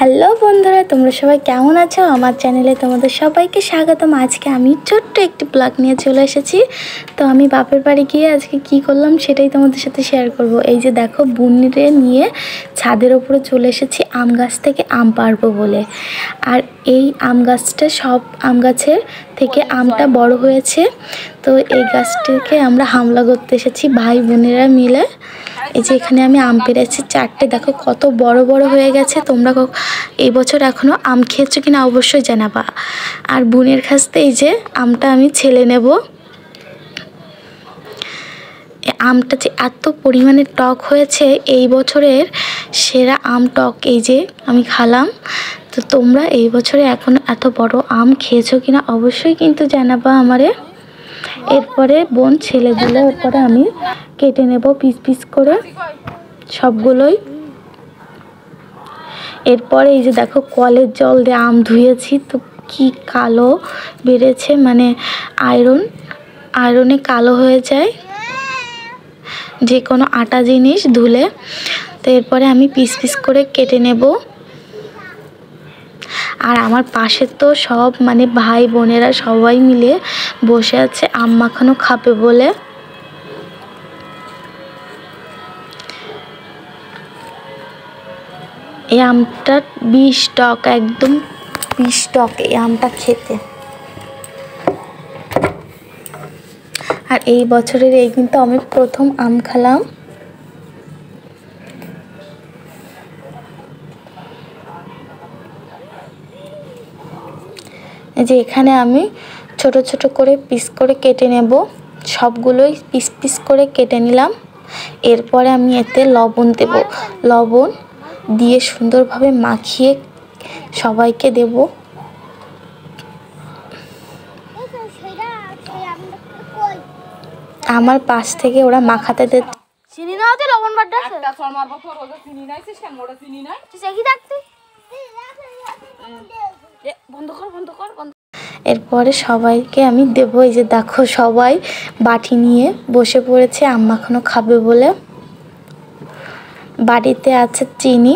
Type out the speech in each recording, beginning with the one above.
Hello বন্ধুরা, তোমরা সবাই কেমন আছো? আমার চ্যানেলে তোমাদের সবাইকে স্বাগতম। আজকে আমি ছোট্ট একটি ব্লগ নিয়ে চলে এসেছি। তো আমি বাপের বাড়ি গিয়ে আজকে কি করলাম সেটাই তোমাদের সাথে শেয়ার করব। এই যে দেখো, বুনিরে নিয়ে ছাদের ওপরে চলে এসেছি আম গাছ থেকে আম পাড়বো বলে। আর এই আম গাছটা সব আম গাছের থেকে আমটা বড় হয়েছে। তো এই গাছটিকে আমরা হামলা করতে এসেছি ভাই বোনেরা মিলে। এই যে এখানে আমি আম পেড়েছি 4টে, দেখো কত বড় বড় হয়ে গেছে। তোমরা এই বছর এখনো আম খেয়েছো কিনা অবশ্যই জানাবা। আর বোনের কাছ থেকে এই যে আমটা আমি ছেলে নেব। আমটা যে এত পরিমাণে টক হয়েছে, এই বছরের সেরা আম টক এই যে আমি খালাম। তো তোমরা এই বছরে এখনো এত বড় আম খেয়েছো কিনা অবশ্যই কিন্তু জানাবা আমারে। এরপরে বোন ছেলে দিল, এরপরে আমি কেটে নেব পিস পিস করে সবগুলোই। এরপরে এই যে দেখো, কলের জল দিয়ে আম ধুয়েছি, তো কি কালো বেড়েছে, মানে আয়রনে কালো হয়ে যায় যে কোনো আটা জিনিস ধুলে। তো এরপরে আমি পিস পিস করে কেটে নেব। আর আমার পাশে তো সব মানে ভাই বোনেরা সবাই মিলে বসে আছে আম মাখানো খাবে বলে। এই আমটা বিষ টক, একদম বিষ টক এই আমটা খেতে। আর এই বছরের এই কিন্তু আমি প্রথম আম খেলাম। যে এখানে আমি ছোট ছোট করে পিস করে কেটে নেব, সবগুলোই পিস পিস করে কেটে নিলাম। এরপরে আমি এতে লবণ দেব, লবণ দিয়ে সুন্দরভাবে মাখিয়ে সবাইকে দেব। আমার পাশ থেকে ওরা মাখাতে দে। চিনি না হতে লবণ বাটা একটা ফল মারবো তোর ওটা চিনি নাই সিস্টেম মোড়া চিনি নাই তুই দেখি থাকতে বন্ধ কর বন্ধ। এরপরে সবাইকে আমি দেব। এই যে দেখো, সবাই বাটি নিয়ে বসে পড়েছে আম মাখানো খাবে বলে। বাড়িতে আছে চিনি।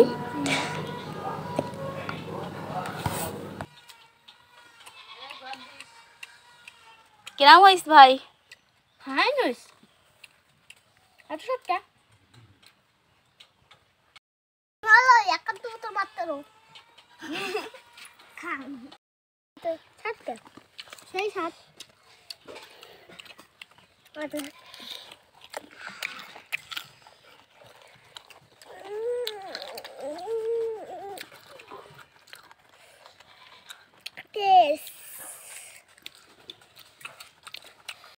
কিরাম হইস ভাই? হ্যাঁ নইস এত সটকা ভালো একা তো তো মাত্র খান তো সটকা সেই সাত টেস্ট